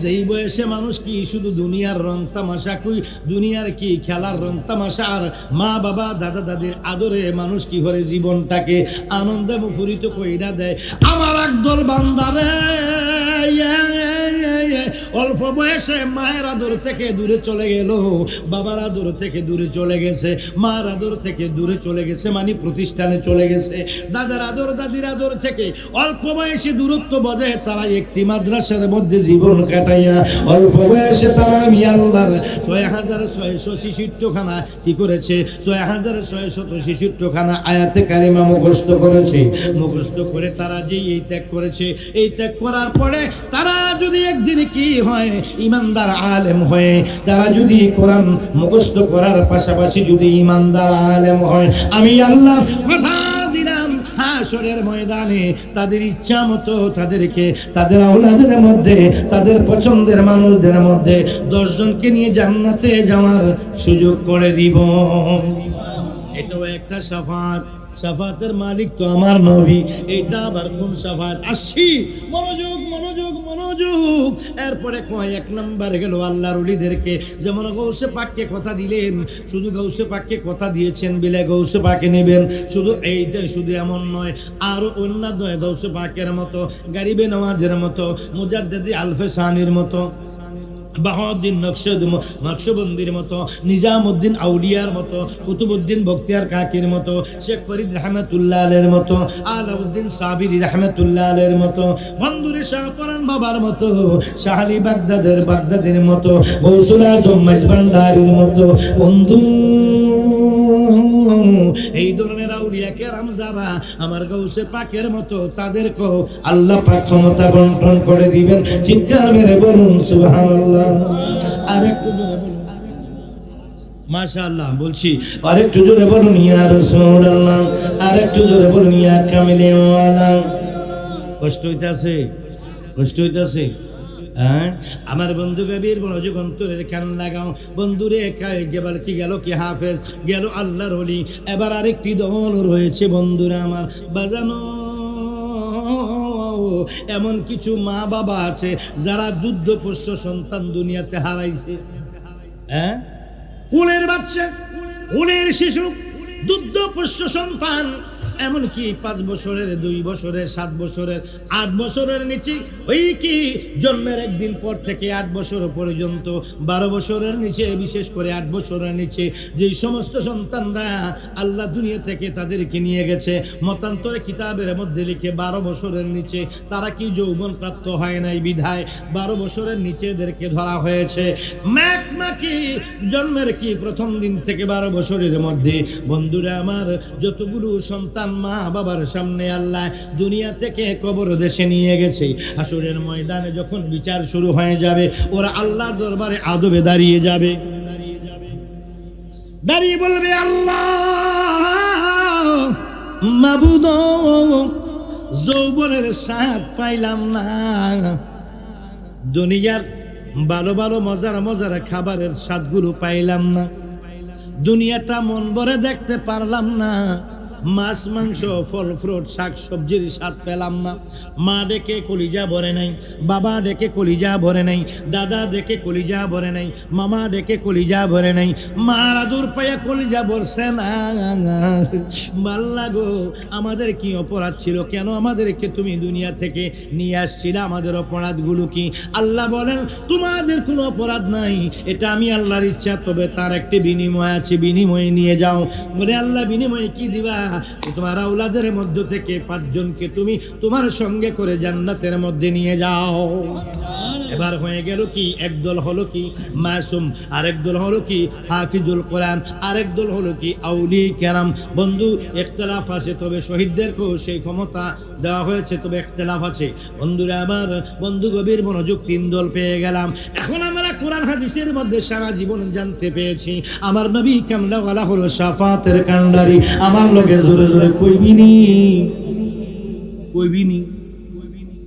যেই বয়সে মানুষ কি শুধু দুনিয়ার রং তামাশা কই, দুনিয়ার কি খেলার রং তামাশা আর মা বাবা দাদা দাদির আদরে মানুষ কি করে জীবনটাকে আনন্দে মুখরিত কইরা দেয়। আমার একদল বান্দারে অল্প বয়সে মায়ের আদর থেকে দূরে চলে গেল, বাবার আদর থেকে দূরে চলে গেছে, মার আদর থেকে দূরে চলে গেছে, মানে প্রতিষ্ঠানে চলে গেছে, দাদার আদর দাদির আদর থেকে অল্প বয়সে দূরত্ব বজায় তারা একটি মাদ্রাসার মধ্যে জীবন কাটাইয়া অল্প বয়সে তারা আমি আল্লাহর 6666 কি করেছে, 6666 আয়াতে কারিমা মুখস্থ করেছে। মুখস্থ করে তারা যে এই ত্যাগ করেছে, এই ত্যাগ করার পরে তারা যদি একদিন কি হয় ইমানদার আলেম হয়, তারা যদি কোরআন মুখস্থ করার পাশাপাশি যদি ইমানদার আলেম হয়, আমি আল্লাহ কথা দিলাম হাসরের ময়দানে তাদের ইচ্ছা মতো তাদেরকে তাদের আওলাদের মধ্যে, তাদের পছন্দের মানুষদের মধ্যে 10 জনকে নিয়ে জান্নাতে যাওয়ার সুযোগ করে দিব। এটাও একটা শাফাত। শাফাতের মালিক তো আমার নবী। এটা আবার কোন শাফাত? আসছি, মনোযোগ মনোযোগ মনোযোগ। এরপরে কয় 1 নাম্বার গেল আল্লাহর ওলিদেরকে, যেমন গৌসে পাককে কথা দিলেন, শুধু গৌসে পাককে কথা দিয়েছেন বিলে গৌসে পাকে নেবেন, শুধু এইটাই শুধু এমন নয়, আরো অন্য গৌসে পাকের মতো, গারিবে নওয়াজের মতো, মুজাদ্দিদ আলফে সানির মতো, বাহাউদ্দিন নকশবন্দির মতো, নিজামউদ্দিন আউলিয়ার মতো, কুতুবউদ্দিন বখতিয়ার কাকির মতো, শেখ ফরিদ রহমতুল্লাহ আলের মতো, আলাউদ্দিন সাবিরি রহমতুল্লাহ আলের মতো, বন্ধুরে শাহপরান বাবার মতো, শাহ আলী বাগদাদের মতো, গৌসুল আজম মাইজভান্ডারির মতো। বন্ধু এই ধরনের আউলিয়া কেরাম যারা আমার গৌসে পাকের মতো, তাদেরকেও আল্লাহ পাক ক্ষমতা বন্টন করে দিবেন। চিৎকার মেরে বলুন সুবহানাল্লাহ। আর একটু জোরে বলুন মাশাআল্লাহ। বলছি আর একটু জোরে বলুন ইয়া রাসূলুল্লাহ। আর একটু জোরে বলুন ইয়া কামিলে ওয়ালা। কষ্ট হইতাছে, কষ্ট হইতাছে। আমার বন্ধু গভীর মনোযোগ অন্তরের কান লাগাও। বন্ধুরে গেল কি গেল কি হাফেজ, গেল আল্লাহর ওলি। এবার আরেকটি দল রয়েছে বন্ধুরা আমার বাজানো, এমন কিছু মা বাবা আছে যারা দুগ্ধপোষ্য সন্তান দুনিয়াতে হারাইছে। কোলের বাচ্চা, কোলের শিশু, দুগ্ধপোষ্য সন্তান এমনকি 5 বছরের, 2 বছরের, 7 বছরের, 8 বছরের নিচে, ওই কি জন্মের একদিন পর থেকে 8 বছর পর্যন্ত, 12 বছরের নিচে, বিশেষ করে 8 বছরের নিচে যেই সমস্ত সন্তানরা আল্লাহ দুনিয়া থেকে তাদেরকে নিয়ে গেছে, মতান্তরে কিতাবের মধ্যে লিখে 12 বছরের নিচে তারা কি যৌবন প্রাপ্ত হয় নাই বিধায় 12 বছরের নিচে এদেরকে ধরা হয়েছে। কি জন্মের কি প্রথম দিন থেকে 12 বছরের মধ্যে বন্ধুরা আমার যতগুলো সন্তান মা বাবার সামনে আল্লাহ দুনিয়া থেকে কবর দেশে নিয়ে গেছে, হাসরের ময়দানে যখন বিচার শুরু হয়ে যাবে ওরা আল্লাহর দরবারে আদবে দাঁড়িয়ে যাবে, দাঁড়িয়ে বলবে আল্লাহ মাবুদ যৌবনের স্বাদ পাইলাম না, দুনিয়ার ভালো ভালো মজার মজার খাবারের স্বাদগুলো পাইলাম না, দুনিয়াটা মন ভরে দেখতে পারলাম না, মাছ মাংস ফল ফ্রুট শাক সবজির স্বাদ পেলাম না, মা দেখে কলিজা ভরে নাই, বাবা দেখে কলিজা ভরে নাই, দাদা দেখে কলিজা ভরে নাই, মামা দেখে কলিজা ভরে নাই, মার আদর পায়া কলিজা ভরছে না। মাল্লা গো আমাদের কি অপরাধ ছিল, কেন আমাদেরকে তুমি দুনিয়া থেকে নিয়ে আসছিলে, আমাদের অপরাধগুলো কি? আল্লাহ বলেন তোমাদের কোনো অপরাধ নাই, এটা আমি আল্লাহর ইচ্ছা, তবে তার একটি বিনিময় আছে, বিনিময়ে নিয়ে যাও। বলে আল্লাহ বিনিময়ে কি দিবা? তোমার আওলাদের মধ্য থেকে 5 জনকে তুমি তোমার সঙ্গে করে জান্নাতের মধ্যে নিয়ে যাও। এবার হয়ে গেল কি, একদল হলো কি মাসুম, আরেক দল হলো কি হাফিজুল কোরআন, আরেক দল হলো কি আউলি কেরাম। বন্ধু ইখতিলাফ আছে, তবে শহীদদেরকেও সেই ক্ষমতা দেওয়া হয়েছে, তবে ইখতিলাফ আছে। বন্ধুরা আমার, বন্ধু গভীর মনোযোগ, 3 দল পেয়ে গেলাম। এখন আমরা কোরআন হাদিসের মধ্যে সারা জীবন জানতে পেয়েছি আমার নবী কামলাওয়ালা হলো শাফাতের কান্ডারি। আমার লোকে জোরে জোরে কইবিনি, কইবিনি,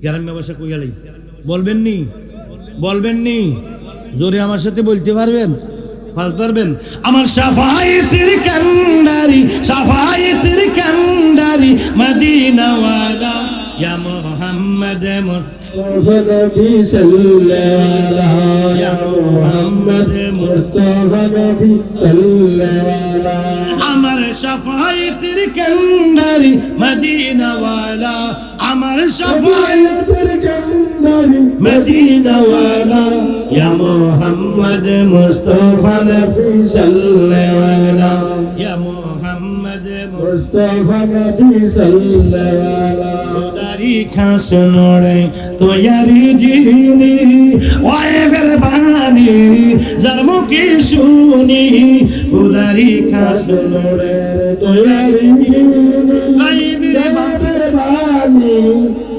গ্রাম্য ভাষা কইয়ালাই বলবেন নি, বলবেন নি, জোরে আমার সাথে বলতে পারবেন, পারবেন? আমার শাফায়েতের কান্ডারি, শাফায়েতের কান্ডারি মদিনাওয়ালা ইয়া মুহাম্মদ মুস্তাফা নবী সাল্লাল্লাহু ইয়া মুহাম্মদ মুস্তাফা নবী সাল্লাল্লাহু। আমার শাফায়েতের কান্ডারি মদিনাওয়ালা, আমার শাফায়েতের কান্ডারি মদিনাওয়ালা ইয়া মুহাম্মদ মুস্তাফা নবী সাল্লাল্লাহু ইয়া মুহাম্মদ মুস্তাফা নবী সাল্লাল্লাহু। দারি খাস নোড়ে তো ইয়ারি জিনি ওয়ে বেরবানি যার মুখে শুনি, খুদারি খাস নোড়ে তো ইয়ারি জিনি বেরবানি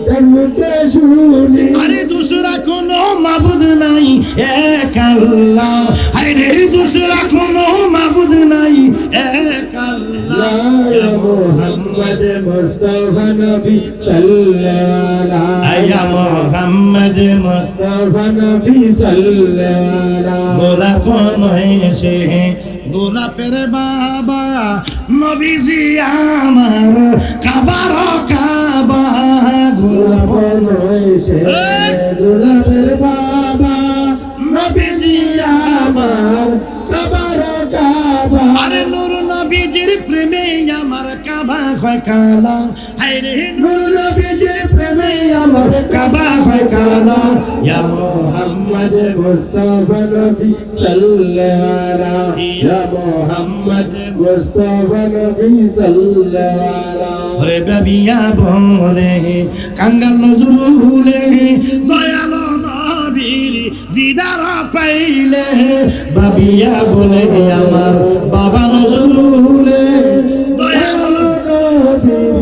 যার মুখে শুনি। আরে দুসরা কোনো মাবুদ নাই এক আল্লাহ, আরে দুসরা কোনো মাবুদ নাই এক আল্লাহ। ইয়া মুহাম্মদ মুস্তাফা নবী সাল্লাল্লাহু ইয়া মুহাম্মদ মুস্তাফা নবী সাল্লাল্লাহু। গোলাপ নয়ছে গোলাপের বাবা নবীজি আমার, কাবার কাবা গোলাপ নয়ছে গোলাপের বাবা নবীজি আমার, কাবার কাবা। আরে নূর নবীজির প্রেমে আমার কাবা হয় কালা, হায়রে নূর নবীজির প্রেমে আমার কাবা হয় কালা। ইয়া মুহাম্মদ মুস্তাফা নবী সাল্লাল্লাহু ইয়া মুহাম্মদ মুস্তাফা নবী সাল্লাল্লাহু। রে বাবিয়া বলে কাঙ্গাল নজরুলে দয়ালো নবীর দিদার পাইলে, বাবিয়া বলে আমার বাবা নজরুলে দয়ালো নবীর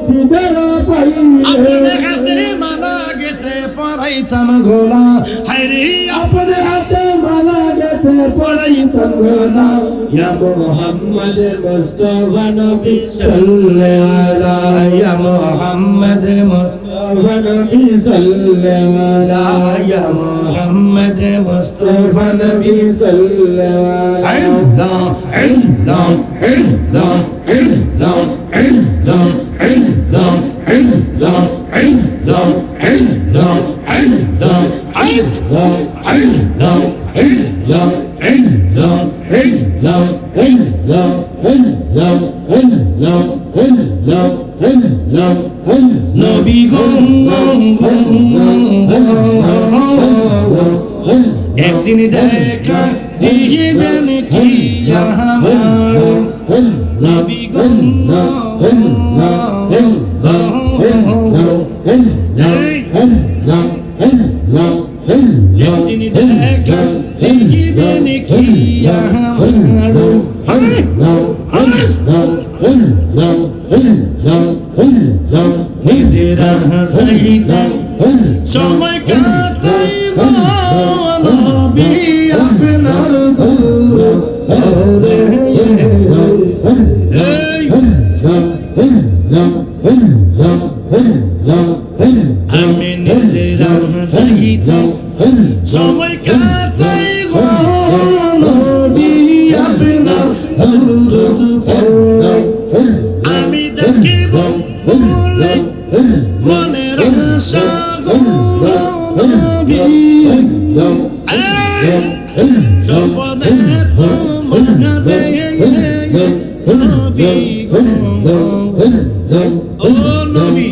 দিদার পাইলে। আপনি হাতে মালা গেতে পরাইতাম গোলা, হায়রে আপনি হাতে মালা গেতে পরাইতাম গোলা। ইয়া মুহাম্মদ মুস্তাফা নবী সাল্লাল্লাহু ইয়া মুহাম্মদ মুস্তাফা নবী সাল্লাল্লাহু ইয়া মুহাম্মদ মুস্তাফা নবী সাল্লাল্লাহু। আল্লাহ আল্লাহ আল্লাহ আল্লাহ আল্লাহ আল্লাহ আল্লাহ আল্লাহ আল্লাহ আল্লাহ আল্লাহ আল্লাহ আল্লাহ আল্লাহ আল্লাহ আল্লাহ আল্লাহ আল্লাহ আল্লাহ কি আমার নবী গো তিনি দেখলাম দেখিবেন কি আমার নিদেরা যাইতাম সময় কাটাইব নবী আপনার দরবারে আমি নিদেরা যাইতাম সময় কাটাইব নবী আপনার দরবারে আমি দেখিব ভুলে মনের আশা গো নবী সপদে তোমাকে নবী গো ও নবী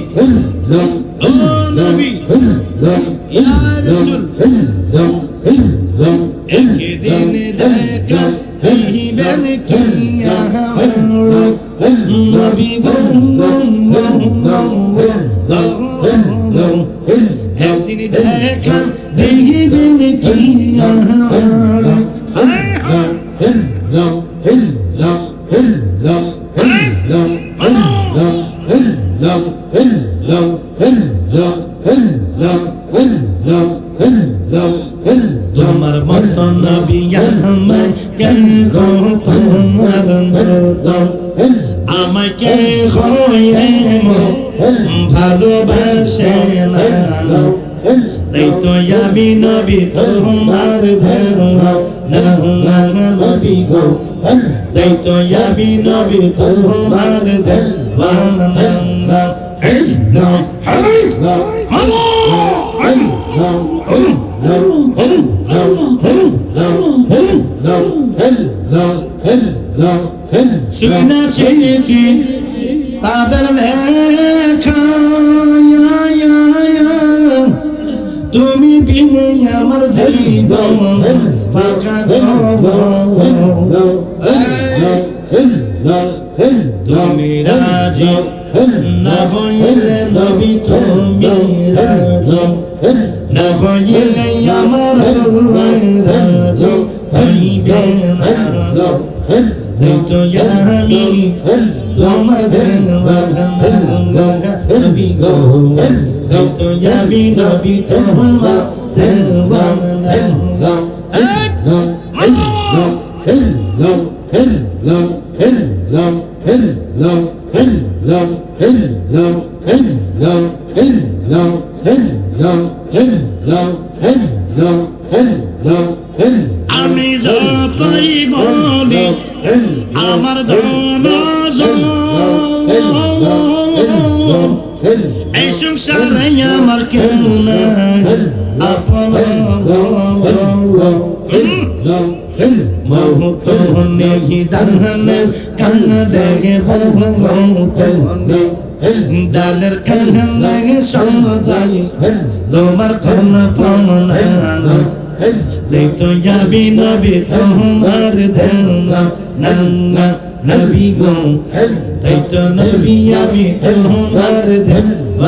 ও নবী ইয়া রাসূল একদিন দেখা হইবেন কি আমার নবী গো একদিন দেখা দেখিবেন কি আমার তোমার মত নবী আমার কেন গো তোমার মত আমাকে হয়ে ভালোবাসে না তাই তো আমি নবী তোমার ধর্ম নবী গো তাই তো আমি নবী তোমার শুনেছি কি তাদের লেখা তুমি বিনে আমার জীবন ফাঁকা তুমি রাজি না হইলে নবী তুমি রাজি না হইলে আমার রাজি হইবে না তাই তো আমি তোমার নবী গো তাই তো আমি নবী তোমার আমি যতই বলি আমার ধন এই সংসারে আমার কেউ নাই আপন বহুত নেহি দানের কান্দে বহুত দানের কান্দে সজাই তোমার কোন ফোন তাই তো যাবি নবী তোমার ধর্ম নবী গো তাই তো নবী আমি তোমার ধর্ম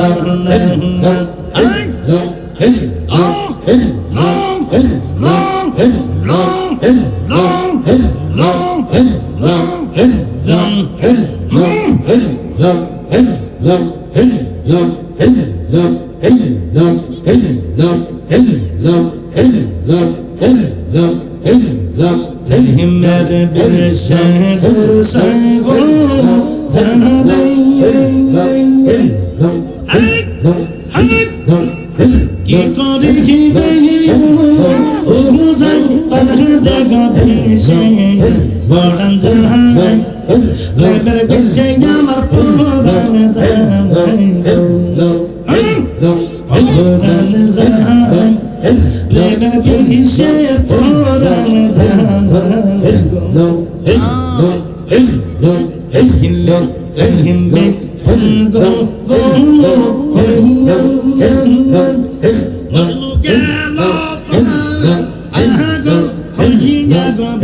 मेरे बेसे गुरसे गो की करे की बेगी ओ जान पर देगा बेसे बड़न जान मेरे बेसे यामर पुरान जान पुरान जान मेरे बेसे पुरान जान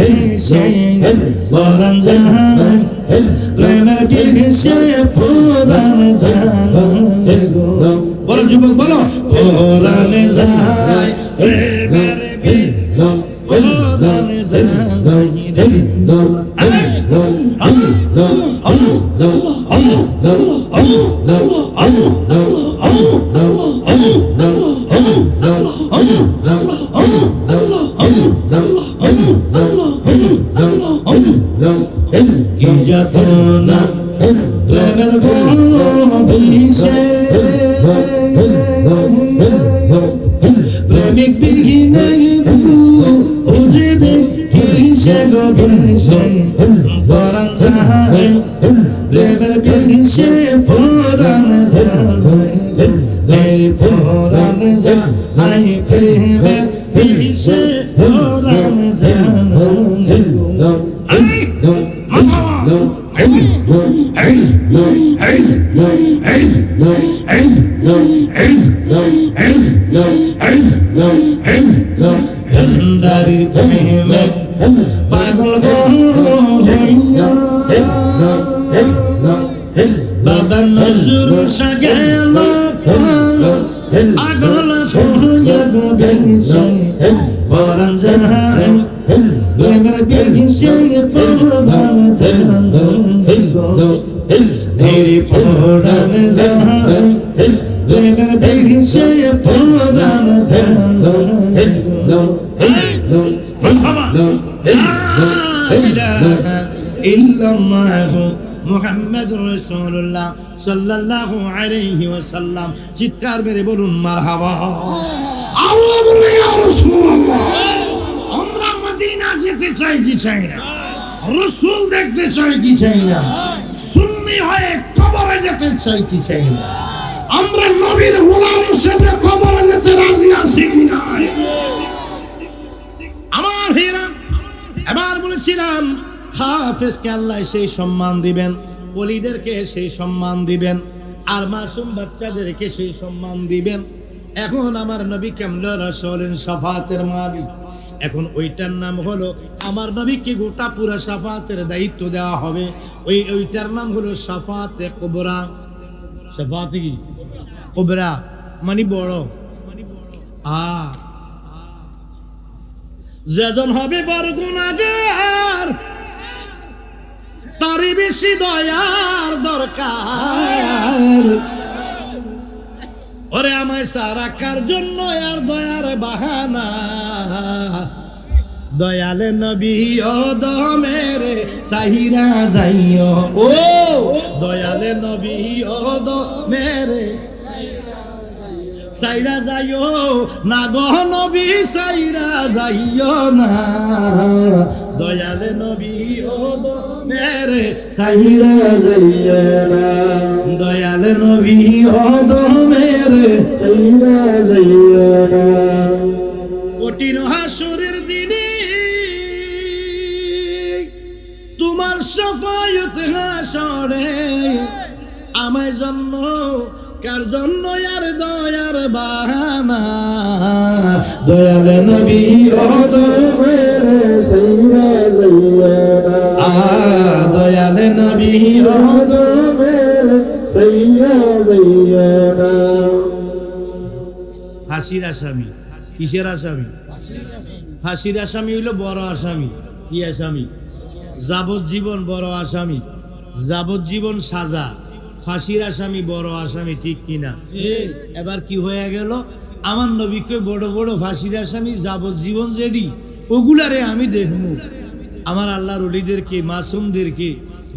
Let's সে পরাণ যায় প্রেমের বিষে পরাণ যায় বলো যুবক বলো পরাণ যায় প্রেমের বিষে পরাণ যায় কি যাতনা প্রেমের বিষে প্রেমিক বিঘিনে বুঝিবে কিসে গো কিসে পরাণ যায় প্রেমের বিষে পরাণ যায় পরাণ যায় প্রেমের বিষে পরাণ যায় দারির প্রেমে পাগল হইয়া বাবা নজরুল শাহ গেল আগল হইয়া গো বিষে পরাণ যায় প্রেমের বিষে পরাণ যায় ধীরে পরাণ যায় প্রেমের বিষে পরাণ যায় ইল্লাল্লাহু মুহাম্মাদুর রাসূলুল্লাহ সাল্লাল্লাহু আলাইহি ওয়াসাল্লাম চিৎকার মেরে বলুন মারহাবা আল্লাহ বলে ইয়া রাসূলুল্লাহ আমরা মদিনা যেতে চাই কি চাই না রাসূল দেখতে চাই কি চাই না সুন্নি হয়ে কবরে যেতে চাই কি চাই না আমরা নবীর গোলাম সেজে কবরে যেতে রাজি আছি কি না আমার ভাইরা এবার বলেছিলাম হাফেজকে আল্লাহ সেই সম্মান দিবেন ওলিদেরকে সেই সম্মান দিবেন আর মাসুম বাচ্চাদেরকে সেই সম্মান দিবেন এখন আমার নবী কামলা রাসূলের শাফাতের মালিক এখন ওইটার নাম হলো আমার নবীকে গোটা পুরো শাফাতের দায়িত্ব দেওয়া হবে ওইটার নাম হলো শাফাতে কুবরা শাফাতে কি কুবরা মানে বড় যেজন হবে বড় গুনাহগার তারই বেশি দয়ার দরকার ওরে আমায় সারা কার জন্য আর দয়ার বাহানা দয়ালে নবী ও দমেরে সাহিরা যাইও ও দয়ালে নবী ও দমেরে সাইরা যাইও না গো নবী সাইরা যাইও না দয়ালে নবী ও দমেরে সাইরা যাইও না দয়ালে নবী ও দমেরে সাইরা যাইও না কঠিন হাসরের দিনে তোমার শাফায়াত হাসরে আমায় জন্য কার জন্য আর দয়ার বাহানা দয়ালে নবী ও দমেরে সাইরা যাইও না দয়ালে নবী ও দমেরে সাইরা যাইও না ফাঁসির আসামি কিসের আসামি ফাঁসির আসামি হইলো বড় আসামি কি আসামি যাবজ্জীবন বড় আসামি যাবজ্জীবন সাজা ফাঁসির আসামি বড় আসামি ঠিক কিনা এবার কি হয়ে গেল আমার নবীকে বড় বড় ফাঁসির আসামি যাবজ্জীবন যেডি ওগুলারে আমি দেখবো আমার আল্লাহর ওলিদেরকে মাসুমদেরকে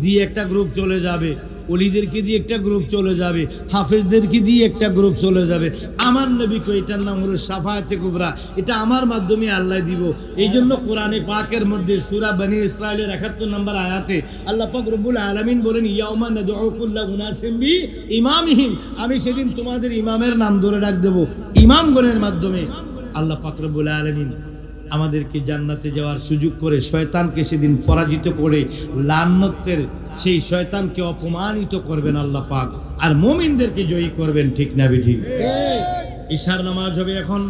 দিয়ে একটা গ্রুপ চলে যাবে ওলিদেরকে দিয়ে একটা গ্রুপ চলে যাবে হাফেজদেরকে দিয়ে একটা গ্রুপ চলে যাবে আমার নবীকে এটার নাম হলো শাফায়াতে কুবরা এটা আমার মাধ্যমে আল্লাহ দিব এই জন্য কোরআনে পাকের মধ্যে সূরা বনি ইসরাইলের 71 নম্বর আয়াতে আল্লাহ পাক রব্বুল আলামিন বলেন ইয়াউমা নাদউ কুল্লা উনাসিম বি ইমামিহিম আমি সেদিন তোমাদের ইমামের নাম ধরে ডাক দেব ইমামগণের মাধ্যমে আল্লাহ পাক রব্বুল আলামিন আমাদেরকে জান্নাতে যাওয়ার সুযোগ করে শয়তানকে সেদিন পরাজিত করে লান্নতের সেই শয়তানকে অপমানিত করবেন আল্লাহ পাক আর মুমিনদেরকে জয়ী করবেন ঠিক না বেঠিক ইশার নামাজ হবে এখন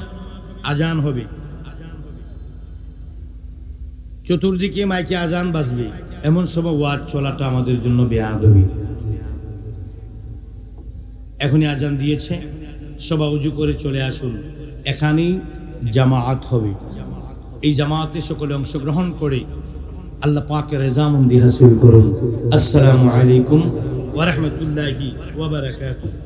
আজান হবে চতুর্দিকে মাইকে আজান বাজবে, এমন সময় ওয়াজ চলাটা আমাদের জন্য বেয়াদবি। এখনই আজান দিয়েছে, সবাই উজু করে চলে আসুন, এখানেই জামাআত হবে। এই জামাআতে সকলে অংশগ্রহণ করে আল্লাহ পাকের রেজামন্দি হাসিল করুন। আসসালামু আলাইকুম ওয়া রাহমাতুল্লাহি ওয়া বারাকাতুহু।